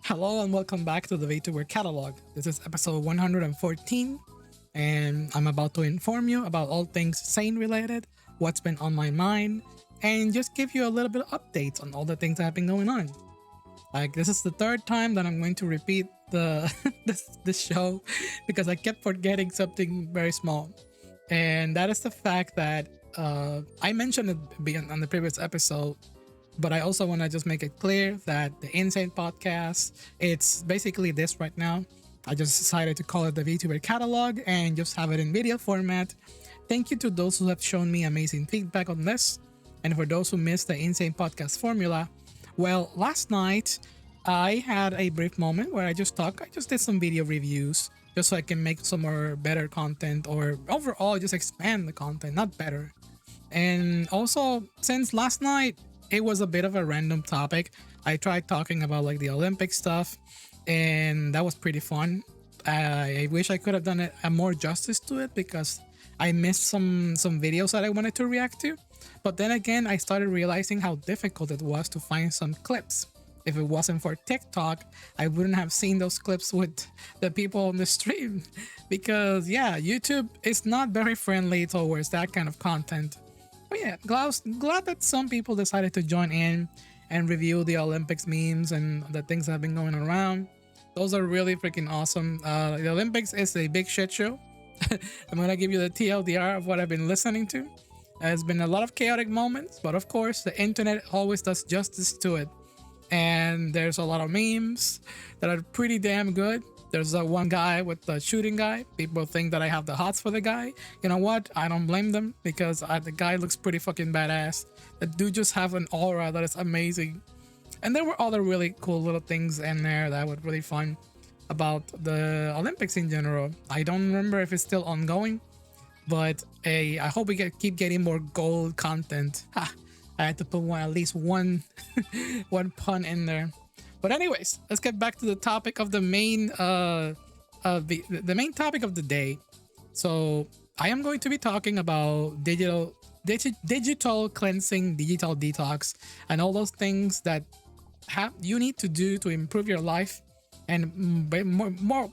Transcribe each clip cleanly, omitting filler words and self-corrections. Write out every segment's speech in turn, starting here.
Hello and welcome back to the Vtuber catalog. This is episode 114, and I'm about to inform you about all things sane related, what's been on my mind, and just give you a little bit of updates on all the things that have been going on. Like this is the third time that I'm going to repeat the this show because I kept forgetting something very small, and that is the fact that I mentioned it on the previous episode, but I also want to just make it clear that the Insane Podcast, it's basically this right now. I just decided to call it the VTuber catalog and just have it in video format. Thank you to those who have shown me amazing feedback on this. And for those who missed the Insane Podcast formula, well, last night I had a brief moment where I just did some video reviews just so I can make some more better content, or overall just expand the content, not better. And also, since last night it was a bit of a random topic, I tried talking about like the Olympic stuff, and that was pretty fun. I wish I could have done a more justice to it because I missed some videos that I wanted to react to. But then again, I started realizing how difficult it was to find some clips. If it wasn't for TikTok, I wouldn't have seen those clips with the people on the stream. Because yeah, YouTube is not very friendly towards that kind of content. But yeah, glad that some people decided to join in and review the Olympics memes and the things that have been going around. Those are really freaking awesome. The Olympics is a big shit show. I'm gonna give you the TLDR of what I've been listening to. There's been a lot of chaotic moments, but of course, the internet always does justice to it. And there's a lot of memes that are pretty damn good. There's one guy with the shooting guy. People think that I have the hots for the guy. You know what? I don't blame them because the guy looks pretty fucking badass. The dude just have an aura that is amazing. And there were other really cool little things in there that were really fun about the Olympics in general. I don't remember if it's still ongoing, but I hope we keep getting more gold content. Ha, I had to put at least one one pun in there. But anyways, let's get back to the topic of the main main topic of the day. So I am going to be talking about digital cleansing, digital detox, and all those things that you need to do to improve your life, and more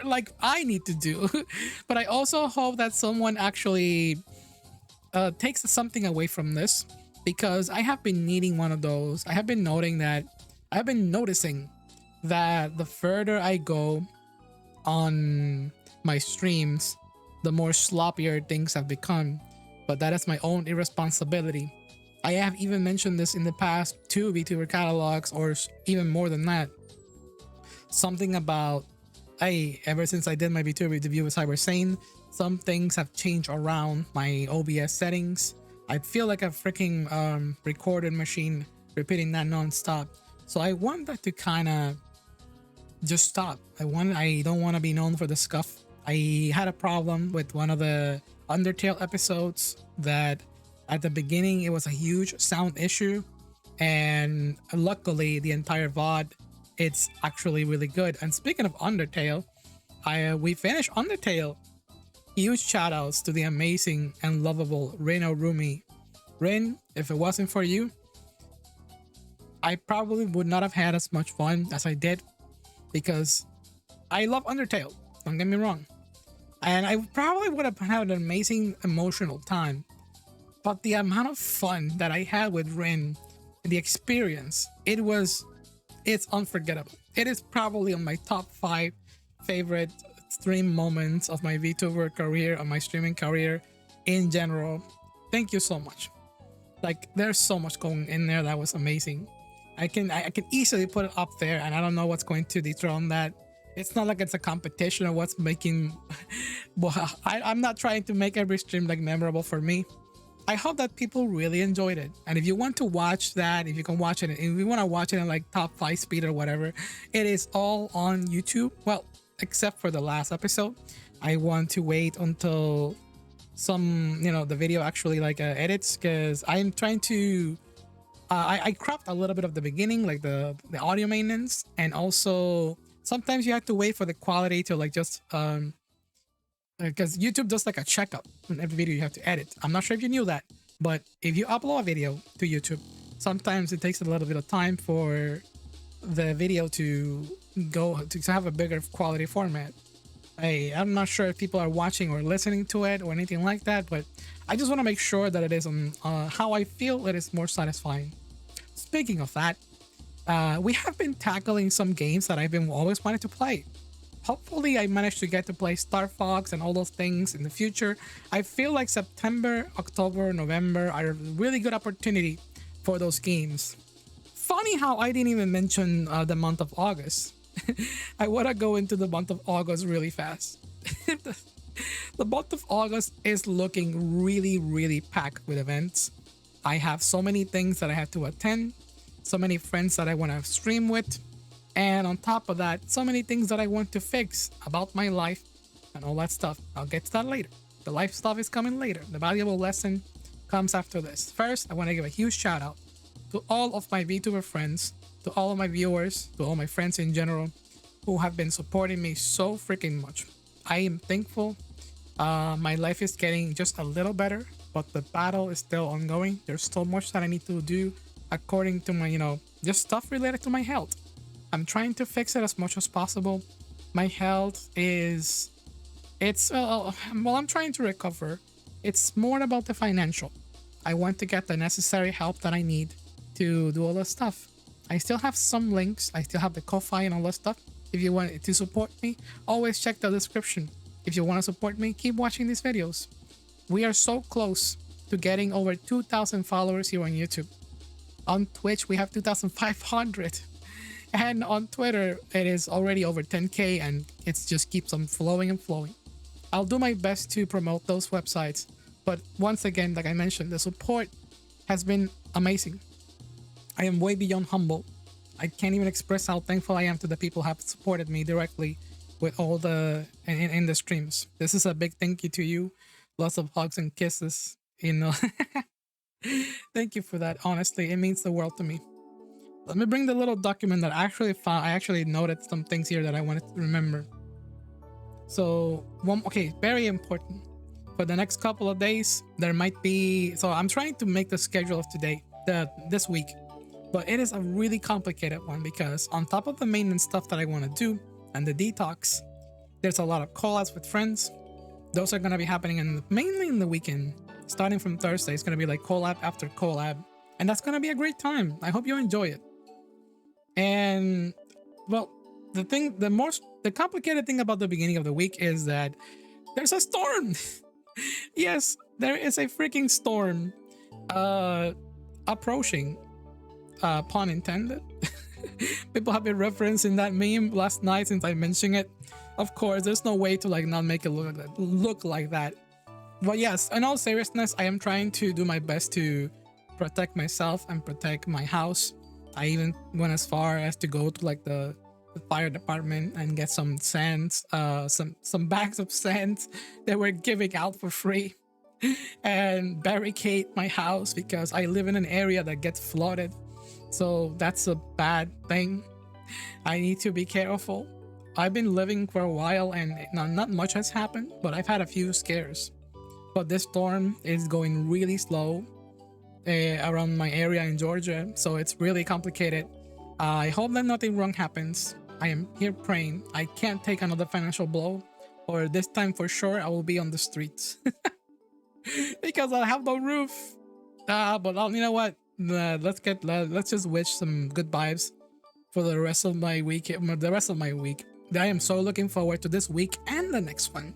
like I need to do. But I also hope that someone actually takes something away from this, because I have been needing one of those. I have been noticing that the further I go on my streams, the more sloppier things have become. But that is my own irresponsibility. I have even mentioned this in the past 2 VTuber catalogs, or even more than that. Something about, ever since I did my VTuber review with Cyber Sane, some things have changed around my OBS settings. I feel like a freaking recorded machine repeating that non-stop. So I want that to kind of just stop. I don't want to be known for the scuff. I had a problem with one of the Undertale episodes that at the beginning it was a huge sound issue, and luckily the entire VOD, it's actually really good. And speaking of Undertale, we finished Undertale. Huge shout outs to the amazing and lovable Rin Orumi. Rin, if it wasn't for you, I probably would not have had as much fun as I did, because I love Undertale, don't get me wrong. And I probably would have had an amazing emotional time. But the amount of fun that I had with Rin, the experience, it's unforgettable. It is probably on my top 5 favorite stream moments of my VTuber career, of my streaming career in general. Thank you so much. Like, there's so much going in there that was amazing. I can easily put it up there, and I don't know what's going to dethrone that. It's not like it's a competition or what's making. Well, I'm not trying to make every stream like memorable for me. I hope that people really enjoyed it. And if you want to watch that, if you can watch it, if you want to watch it in like top 5 speed or whatever, it is all on YouTube. Well, except for the last episode. I want to wait until the video actually like edits, because I'm trying to I cropped a little bit of the beginning, like the audio maintenance, and also sometimes you have to wait for the quality to like just because YouTube does like a checkup on every video you have to edit. I'm not sure if you knew that, but if you upload a video to YouTube, sometimes it takes a little bit of time for the video to go to have a bigger quality format. I'm not sure if people are watching or listening to it or anything like that, but I just want to make sure that it is how I feel it is more satisfying. Speaking of that, we have been tackling some games that I've been always wanted to play. Hopefully, I managed to get to play Star Fox and all those things in the future. I feel like September, October, November are a really good opportunity for those games. Funny how I didn't even mention the month of August. I want to go into the month of August really fast. The month of August is looking really, really packed with events. I have so many things that I have to attend, so many friends that I want to stream with, and on top of that, so many things that I want to fix about my life and all that stuff. I'll get to that later. The life stuff is coming later. The valuable lesson comes after this. First, I want to give a huge shout out to all of my VTuber friends, to all of my viewers, to all my friends in general who have been supporting me so freaking much. I am thankful. My life is getting just a little better, but the battle is still ongoing. There's so much that I need to do according to my, just stuff related to my health. I'm trying to fix it as much as possible. My health is, I'm trying to recover. It's more about the financial. I want to get the necessary help that I need to do all the stuff. I still have some links. I still have the Ko-Fi and all that stuff. If you want to support me, always check the description. If you want to support me, keep watching these videos. We are so close to getting over 2,000 followers here on YouTube. On Twitch, we have 2,500. And on Twitter, it is already over 10K, and it just keeps on flowing and flowing. I'll do my best to promote those websites. But once again, like I mentioned, the support has been amazing. I am way beyond humble. I can't even express how thankful I am to the people who have supported me directly with all the in the streams. This is a big thank you to you. Lots of hugs and kisses. Thank you for that. Honestly, it means the world to me. Let me bring the little document that I actually found. I actually noted some things here that I wanted to remember. So, very important. For the next couple of days, there might be. So I'm trying to make the schedule of this week, but it is a really complicated one because on top of the maintenance stuff that I want to do and the detox, there's a lot of collabs with friends. Those are gonna be happening mainly in the weekend. Starting from Thursday, it's gonna be like collab after collab, and that's gonna be a great time. I hope you enjoy it. And well, the complicated thing about the beginning of the week is that there's a storm. Yes, there is a freaking storm approaching. Pun intended. People have been referencing that meme last night since I mentioned it. Of course, there's no way to not make it look like that. But yes, in all seriousness, I am trying to do my best to protect myself and protect my house. I even went as far as to go to the fire department and get some sands, some bags of sands that were giving out for free, and barricade my house because I live in an area that gets flooded. So that's a bad thing. I need to be careful. I've been living for a while and not much has happened, but I've had a few scares. But this storm is going really slow around my area in Georgia, so it's really complicated. I hope that nothing wrong happens. I am here praying. I can't take another financial blow, or this time for sure I will be on the streets because I have no roof. But you know what? Let's just wish some good vibes for the rest of my week. I am so looking forward to this week and the next one.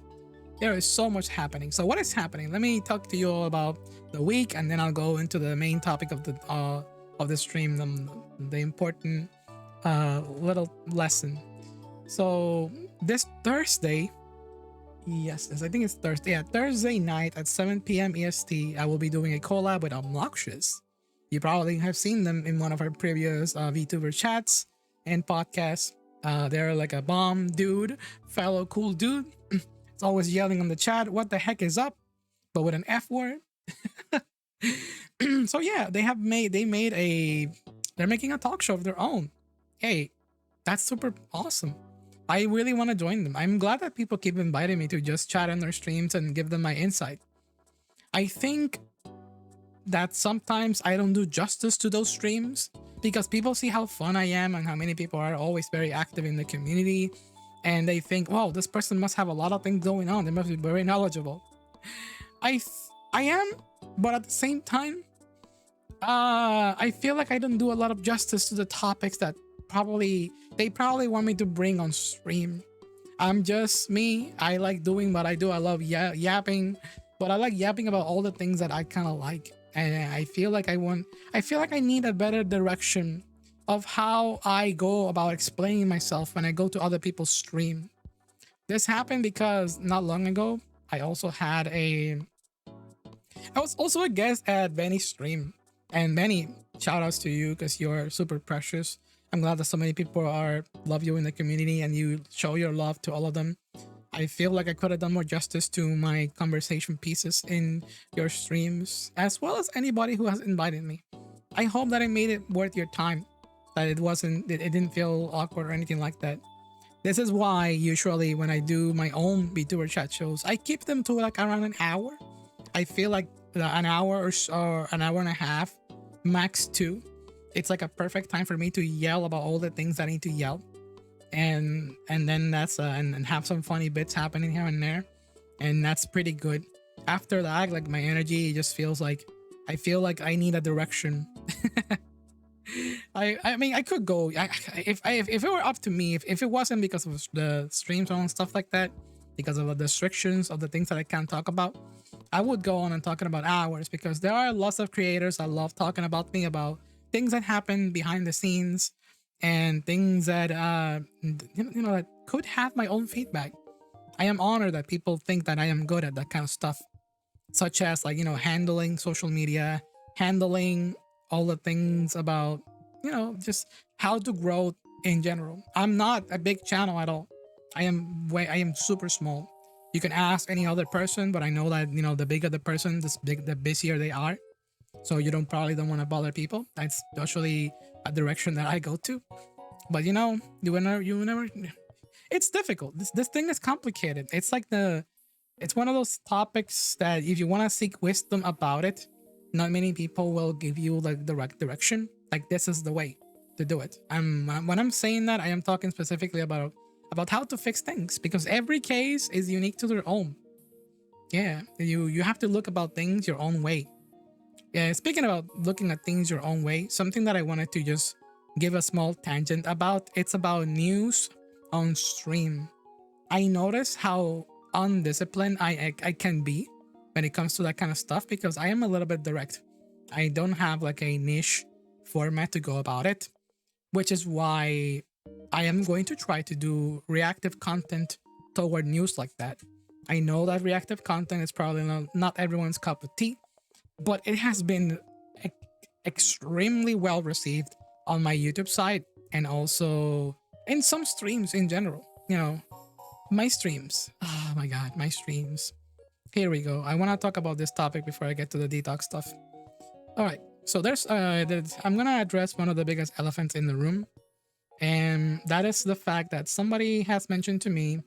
There is so much happening. So what is happening? Let me talk to you all about the week, and then I'll go into the main topic of the stream, the important little lesson. So this Thursday, yes, I think it's Thursday. Yeah, Thursday night at 7 p.m. EST, I will be doing a collab with Obnoxious. You probably have seen them in one of our previous VTuber chats and podcasts. They're like a bomb dude, fellow cool dude. It's always yelling on the chat, "What the heck is up?" But with an F word. So yeah, they're making a talk show of their own. Hey, that's super awesome. I really want to join them. I'm glad that people keep inviting me to just chat on their streams and give them my insight. I think that sometimes I don't do justice to those streams because people see how fun I am and how many people are always very active in the community, and they think, wow, this person must have a lot of things going on. They must be very knowledgeable. I am, but at the same time, I feel like I don't do a lot of justice to the topics that they probably want me to bring on stream. I'm just me. I like doing what I do. I love yapping, but I like yapping about all the things that I kind of like. And I feel like I need a better direction of how I go about explaining myself when I go to other people's stream. This happened because not long ago, I also had I was also a guest at Benny's stream. And Benny, shout outs to you because you're super precious. I'm glad that so many people love you in the community and you show your love to all of them. I feel like I could have done more justice to my conversation pieces in your streams, as well as anybody who has invited me. I hope that I made it worth your time, that it didn't feel awkward or anything like that. This is why usually when I do my own VTuber chat shows, I keep them to like around an hour. I feel like an hour or an hour and a half, max 2. It's like a perfect time for me to yell about all the things I need to yell, and then that's and have some funny bits happening here and there, and that's pretty good. After that, like my energy just feels like I feel like I need a direction. I mean I could go if it were up to me, if it wasn't because of the stream zone and stuff like that, because of the restrictions of the things that I can't talk about, I would go on and talking about hours, because there are lots of creators that love talking about me, about things that happen behind the scenes and things that that could have my own feedback. I am honored that people think that I am good at that kind of stuff, such as like handling social media, handling all the things about just how to grow in general. I'm not a big channel at all. I am super small. You can ask any other person, but I know that the bigger the person, the busier they are. So you probably don't want to bother people. That's usually a direction that I go to. But you never. It's difficult. This thing is complicated. It's one of those topics that if you want to seek wisdom about it, not many people will give you like the right direction. Like this is the way to do it. When I'm saying that, I am talking specifically about how to fix things, because every case is unique to their own. Yeah, you have to look about things your own way. Yeah, speaking about looking at things your own way, something that I wanted to just give a small tangent about, it's about news on stream. I notice how undisciplined I can be when it comes to that kind of stuff, because I am a little bit direct. I don't have like a niche format to go about it, which is why I am going to try to do reactive content toward news like that. I know that reactive content is probably not everyone's cup of tea, but it has been extremely well received on my YouTube side and also in some streams in general. My streams. Oh my god, my streams. Here we go. I want to talk about this topic before I get to the detox stuff. All right. So I'm going to address one of the biggest elephants in the room. And that is the fact that somebody has mentioned to me,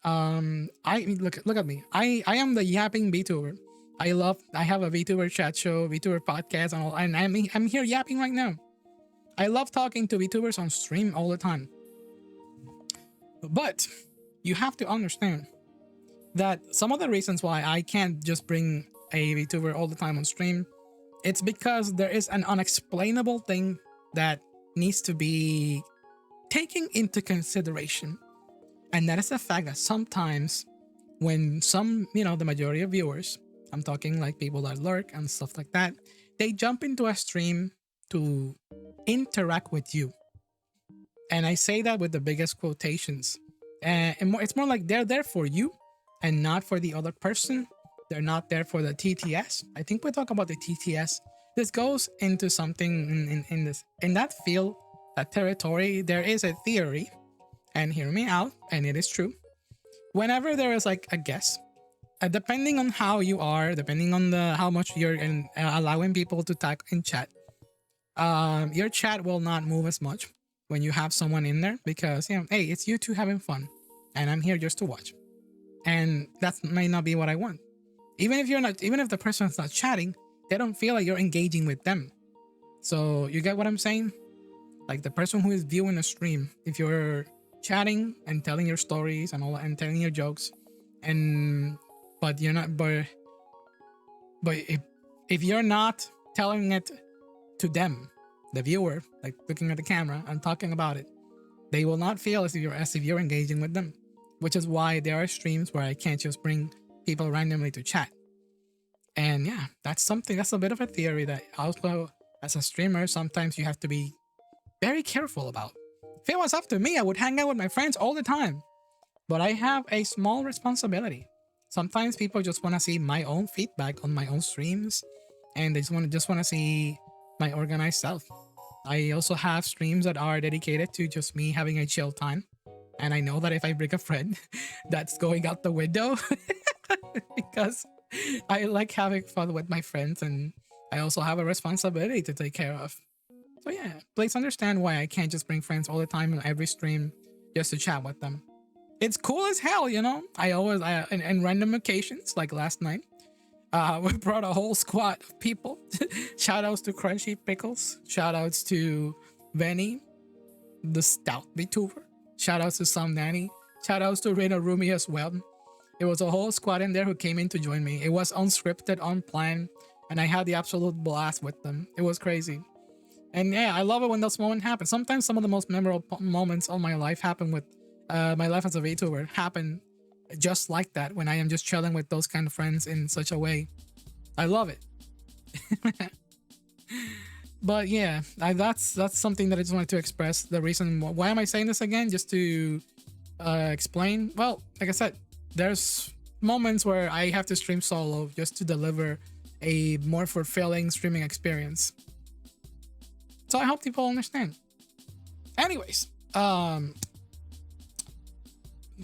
I look at me. I am the yapping VTuber. I have a VTuber chat show, VTuber podcast, and all, and I'm here yapping right now. I love talking to VTubers on stream all the time. But you have to understand that some of the reasons why I can't just bring a VTuber all the time on stream, it's because there is an unexplainable thing that needs to be taken into consideration. And that is the fact that sometimes when the majority of viewers, I'm talking like people that lurk and stuff like that, they jump into a stream to interact with you. And I say that with the biggest quotations. And it's more like they're there for you and not for the other person. They're not there for the TTS. I think we talk about the TTS. This goes into something in that field, that territory. There is a theory, and hear me out, and it is true. Whenever there is like a guest, depending on how you are, depending on how much you're allowing people to talk in chat, your chat will not move as much when you have someone in there, because hey, it's you two having fun, and I'm here just to watch, and that might not be what I want. Even if the person's not chatting, they don't feel like you're engaging with them. So you get what I'm saying? like the person who is viewing a stream, if you're chatting and telling your stories and all and telling your jokes, and but you're not, but if you're not telling it to them, the viewer, like looking at the camera and talking about it, they will not feel as if you're engaging with them. Which is why there are streams where I can't just bring people randomly to chat. And yeah, that's a bit of a theory that also as a streamer, sometimes you have to be very careful about. If it was up to me, I would hang out with my friends all the time. But I have a small responsibility. Sometimes people just want to see my own feedback on my own streams, and they just want to see my organized self. I also have streams that are dedicated to just me having a chill time. And I know that if I bring a friend, that's going out the window because I like having fun with my friends, and I also have a responsibility to take care of. So yeah, please understand why I can't just bring friends all the time on every stream just to chat with them. It's cool as hell, you know? In random occasions, like last night, we brought a whole squad of people. Shout outs to Crunchy Pickles. Shout outs to Venny, the stout Vtuber. Shout outs to Sam Nanny. Shout outs to Rena Rumi as well. It was a whole squad in there who came in to join me. It was unscripted, unplanned, and I had the absolute blast with them. It was crazy. And yeah, I love it when those moments happen. Sometimes some of the most memorable moments of my life happen with my life as a VTuber happen just like that, when I am just chilling with those kind of friends in such a way. I love it. But yeah, that's something that I just wanted to express. The reason why am I saying this again? Just to explain. Well, like I said, there's moments where I have to stream solo just to deliver a more fulfilling streaming experience. So I hope people understand. Anyways,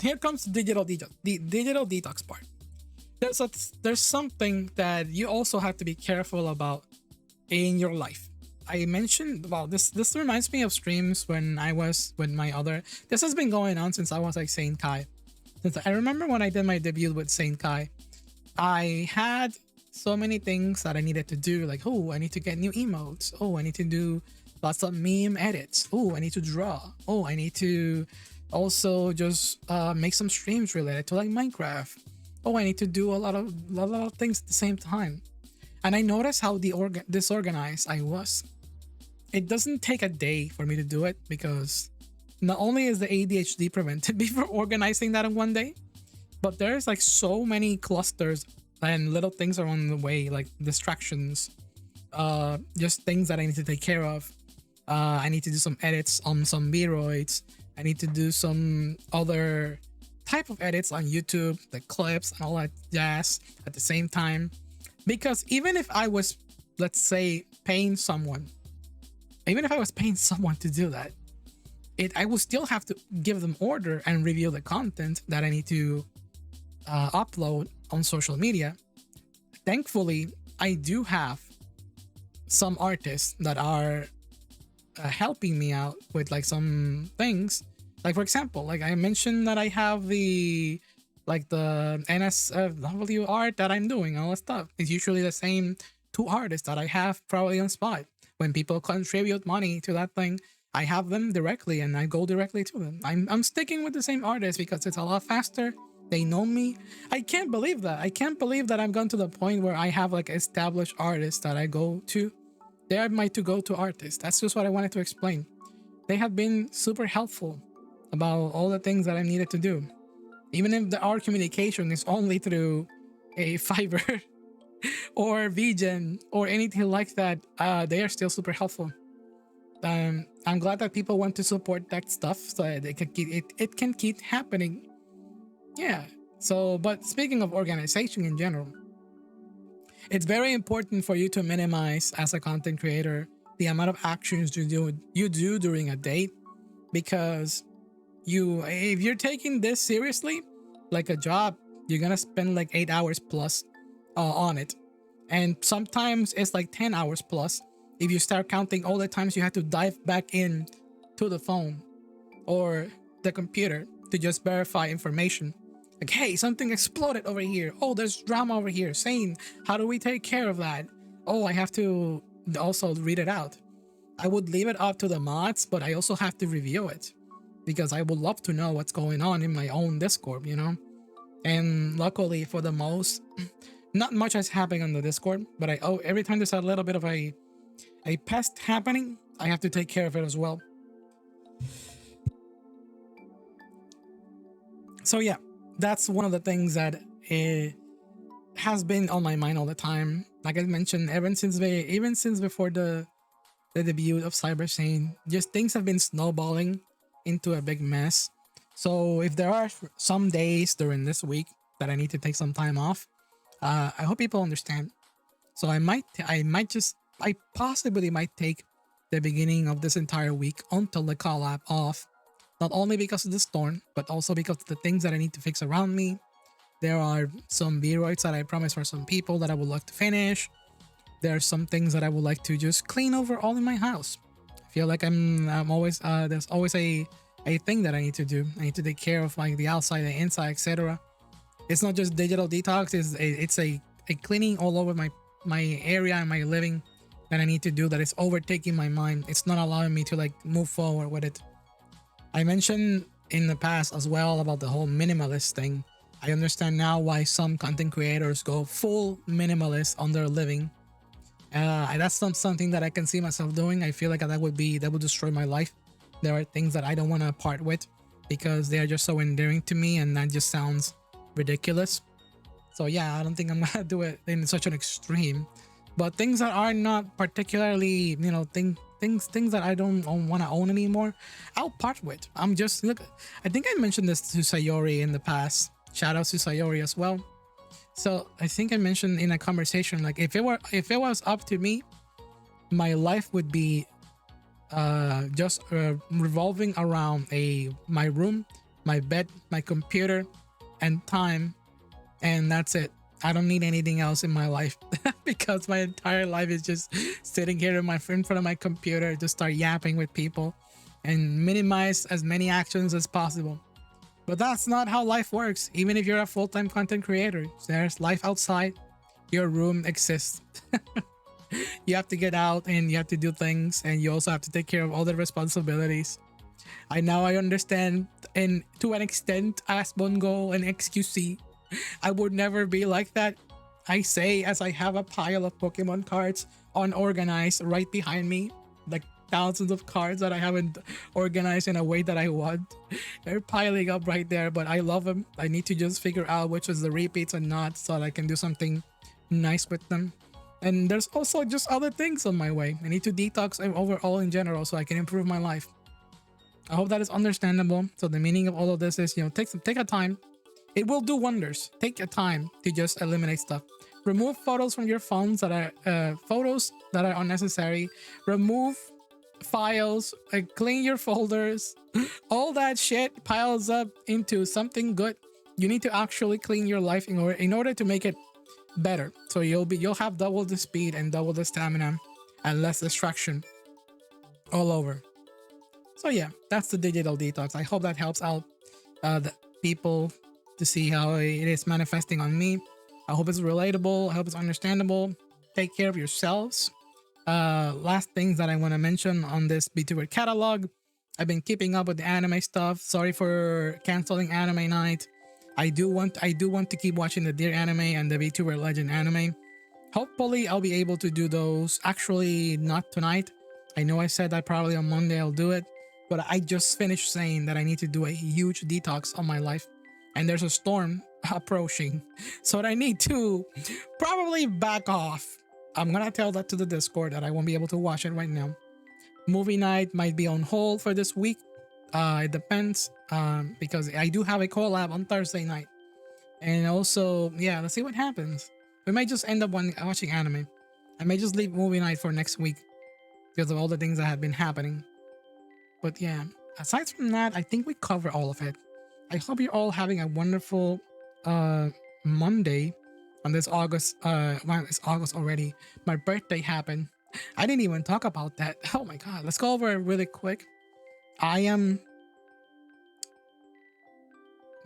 here comes the digital detox part. There's something that you also have to be careful about in your life. I mentioned, well, this reminds me of streams when I was with my other. This has been going on since I was like Saint Kai. Since I remember when I did my debut with Saint Kai, I had so many things that I needed to do. Like, oh, I need to get new emotes. Oh, I need to do lots of meme edits. Oh, I need to draw. Oh, I need to also just make some streams related to like Minecraft. Oh, I need to do a lot of things at the same time. And I noticed how disorganized I was. It doesn't take a day for me to do it, because not only is the ADHD prevented me from organizing that in one day, but there's like so many clusters and little things along the way, like distractions, just things that I need to take care of. I need to do some edits on some B-roids. I need to do some other type of edits on YouTube, the clips and all that jazz at the same time. Because even if I was, let's say, paying someone to do that, I will still have to give them order and review the content that I need to upload on social media. Thankfully, I do have some artists that are helping me out with like some things. Like for example, like I mentioned that I have the NSFW art that I'm doing, all that stuff. It's usually the same two artists that I have probably on spot. When people contribute money to that thing, I have them directly and I go directly to them. I'm sticking with the same artist because it's a lot faster. They know me. I can't believe that. I can't believe that I'm gone to the point where I have like established artists that I go to. They are my to-go-to artists. That's just what I wanted to explain. They have been super helpful about all the things that I needed to do. Even if our communication is only through a Fiverr or VGen or anything like that, they are still super helpful. I'm glad that people want to support that stuff so that it can keep happening. Yeah. So, but speaking of organization in general, it's very important for you to minimize as a content creator the amount of actions you do during a day, because if you're taking this seriously like a job, you're gonna spend like 8 hours plus on it, and sometimes it's like 10 hours plus if you start counting all the times you have to dive back in to the phone or the computer to just verify information. Like, hey, something exploded over here. Oh, there's drama over here. Saying, how do we take care of that? Oh, I have to also read it out. I would leave it up to the mods, but I also have to review it because I would love to know what's going on in my own Discord, you know? And luckily, for the most, not much is happening on the Discord, but every time there's a little bit of a pest happening, I have to take care of it as well. So yeah, that's one of the things that has been on my mind all the time. Like I mentioned, even since before the debut of Cyber Sane, just things have been snowballing into a big mess. So if there are some days during this week that I need to take some time off, I hope people understand. So I possibly might take the beginning of this entire week until the collab off, not only because of the storm, but also because of the things that I need to fix around me. There are some B-roids that I promised for some people that I would like to finish. There are some things that I would like to just clean over all in my house. I feel like I'm always there's always a thing that I need to do. I need to take care of like the outside, the inside, etc. It's not just digital detox. It's a cleaning all over my area and my living that I need to do that is overtaking my mind. It's not allowing me to like move forward with it. I mentioned in the past as well about the whole minimalist thing. I understand now why some content creators go full minimalist on their living. That's not something that I can see myself doing. I feel like that would destroy my life. There are things that I don't want to part with because they are just so endearing to me, and that just sounds ridiculous. So yeah, I don't think I'm gonna do it in such an extreme. But things that are not particularly, things that I don't want to own anymore, I'll part with. Look. I think I mentioned this to Sayori in the past. Shout out to Sayori as well. So I think I mentioned in a conversation, like if it was up to me, my life would be just revolving around my room, my bed, my computer, and time, and that's it. I don't need anything else in my life because my entire life is just sitting here in front of my computer to start yapping with people and minimize as many actions as possible. But that's not how life works. Even if you're a full-time content creator, there's life outside your room exists. You have to get out and you have to do things, and you also have to take care of other responsibilities. I understand, and to an extent, as Bongo and XQC, I would never be like that. I say as I have a pile of Pokemon cards unorganized right behind me, like thousands of cards that I haven't organized in a way that I want. They're piling up right there, but I love them. I need to just figure out which is the repeats and not, so that I can do something nice with them. And there's also just other things on my way. I need to detox overall in general so I can improve my life. I hope that is understandable. So the meaning of all of this is, take a time. It will do wonders. Take your time to just eliminate stuff. Remove photos from your phones that are unnecessary. Remove files, clean your folders. All that shit piles up into something good. You need to actually clean your life in order to make it better. So you'll have double the speed and double the stamina and less distraction all over. So yeah, that's the digital detox. I hope that helps out the people to see how it is manifesting on me. I hope it's relatable. I hope it's understandable. Take care of yourselves. Last things that I want to mention on this Vtuber catalog. I've been keeping up with the anime stuff. Sorry for canceling anime night. I do want to keep watching the Dear anime and the Vtuber Legend anime. Hopefully I'll be able to do those. Actually, not tonight. I know I said that probably on Monday I'll do it, but I just finished saying that I need to do a huge detox on my life, and there's a storm approaching, so I need to probably back off. I'm gonna tell that to the Discord that I won't be able to watch it right now. Movie night might be on hold for this week. It depends, because I do have a collab on Thursday night, and also, yeah, let's see what happens. We might just end up watching anime. I may just leave movie night for next week because of all the things that have been happening. But yeah, aside from that, I think we cover all of it. I hope you're all having a wonderful Monday on this August. Wow, it's August already. My birthday happened. I didn't even talk about that. Oh my god, let's go over it really quick. I am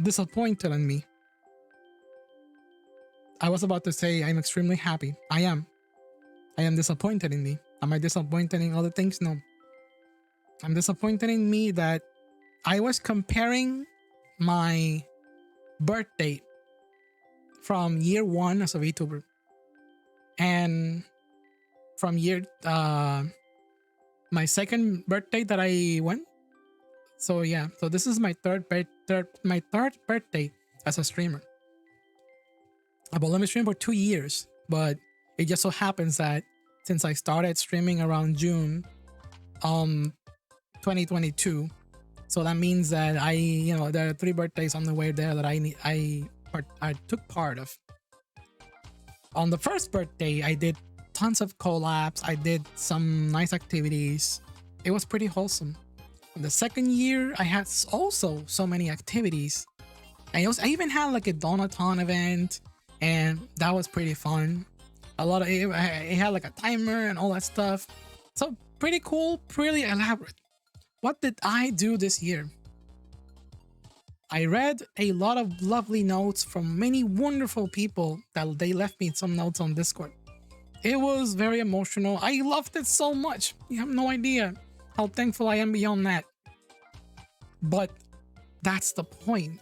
disappointed in me. I was about to say I'm extremely happy. I am disappointed in me. Am I disappointed in other things? No. I'm disappointed in me that I was comparing my birthday from year one as a VTuber and from year my second birthday that I went. So yeah, so this is my third birthday as a streamer. I've only been streaming for 2 years, but it just so happens that since I started streaming around June, um, 2022, so that means that there are 3 birthdays on the way there that I took part of. On the first birthday, I did tons of collabs. I did some nice activities. It was pretty wholesome. In the second year, I had also so many activities. I even had like a donathon event, and that was pretty fun. A lot of it had like a timer and all that stuff. So pretty cool, pretty elaborate. What did I do this year? I read a lot of lovely notes from many wonderful people that they left me some notes on Discord. It was very emotional. I loved it so much. You have no idea how thankful I am beyond that. But that's the point.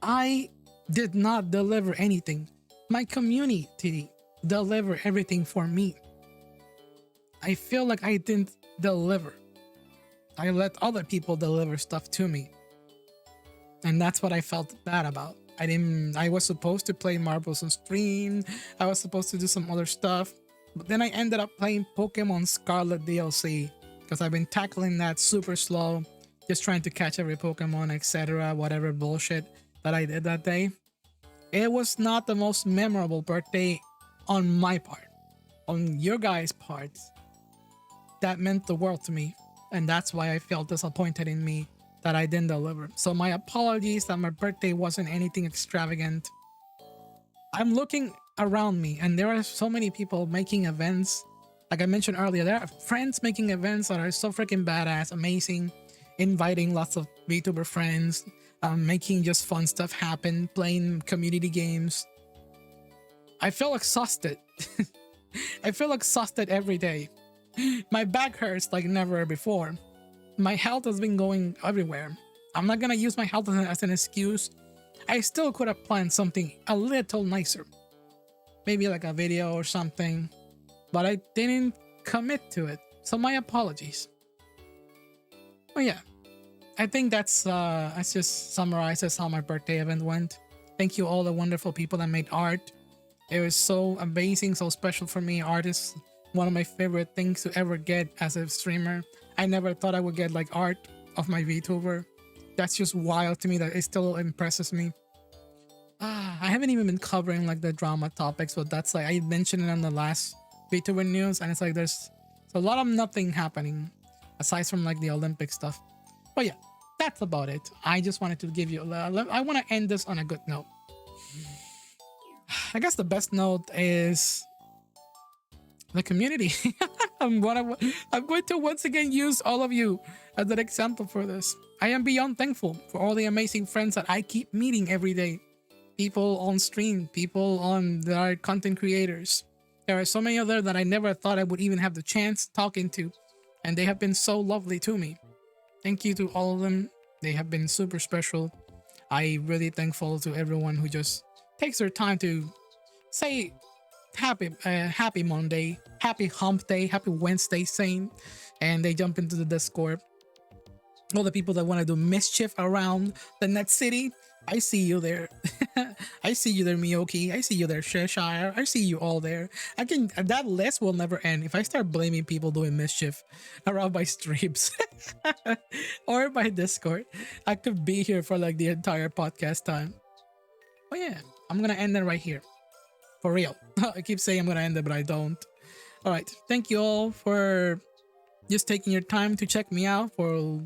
I did not deliver anything. My community delivered everything for me. I feel like I didn't deliver. I let other people deliver stuff to me. And that's what I felt bad about. I was supposed to play marbles on stream. I was supposed to do some other stuff. But then I ended up playing Pokemon Scarlet DLC because I've been tackling that super slow, just trying to catch every Pokemon, etc., whatever bullshit that I did that day. It was not the most memorable birthday on my part. On your guys' part, that meant the world to me. And that's why I felt disappointed in me that I didn't deliver. So my apologies that my birthday wasn't anything extravagant. I'm looking around me and there are so many people making events. Like I mentioned earlier, there are friends making events that are so freaking badass, amazing, inviting lots of VTuber friends, making just fun stuff happen, playing community games. I feel exhausted. I feel exhausted every day. My back hurts like never before. My health has been going everywhere. I'm not gonna use my health as an excuse. I still could have planned something a little nicer. Maybe like a video or something. But I didn't commit to it. So my apologies. But yeah, I think that's just summarizes how my birthday event went. Thank you all the wonderful people that made art. It was so amazing, so special for me. Art is one of my favorite things to ever get as a streamer. I never thought I would get like art of my VTuber. That's just wild to me that it still impresses me. I haven't even been covering like the drama topics, but that's like I mentioned it on the last VTuber news, and it's like there's a lot of nothing happening aside from like the Olympic stuff. But yeah, that's about it. I just wanted to give you I want to end this on a good note. I guess the best note is the community. I'm going to once again use all of you as an example for this. I am beyond thankful for all the amazing friends that I keep meeting every day. People on stream, people that are content creators. There are so many other that I never thought I would even have the chance talking to, and they have been so lovely to me. Thank you to all of them. They have been super special. I'm really thankful to everyone who just takes their time to say happy Monday, happy hump day, happy Wednesday same, and they jump into the Discord. All the people that want to do mischief around the net city, I see you there. I see you there, Miyoki. I see you there, Cheshire. I see you all there. That list will never end if I start blaming people doing mischief around my streams or my Discord. I could be here for like the entire podcast time. But yeah, I'm gonna end it right here. For real. I keep saying I'm gonna end it, but I don't. Alright, thank you all for just taking your time to check me out, for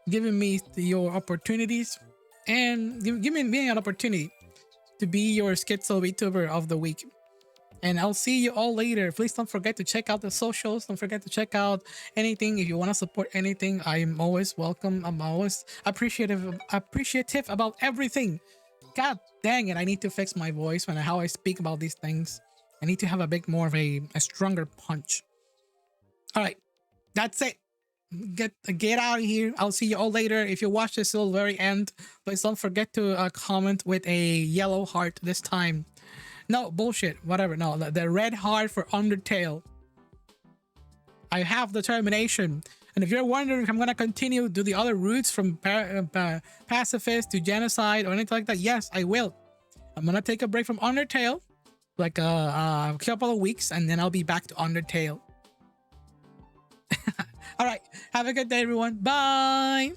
giving me your opportunities, and giving me an opportunity to be your schizo VTuber of the week. And I'll see you all later. Please don't forget to check out the socials. Don't forget to check out anything. If you want to support anything, I'm always welcome. I'm always appreciative about everything. God dang it, I need to fix my voice when how I speak about these things. I need to have a bit more of a stronger punch. All right, that's it. Get out of here. I'll see you all later. If you watch this till the very end, please don't forget to comment with a yellow heart this time. No bullshit. Whatever. No, the red heart for Undertale. I have determination. And if you're wondering if I'm gonna continue do the other routes from pacifist to genocide or anything like that, yes, I will. I'm gonna take a break from Undertale, like a couple of weeks, and then I'll be back to Undertale. All right. Have a good day, everyone. Bye.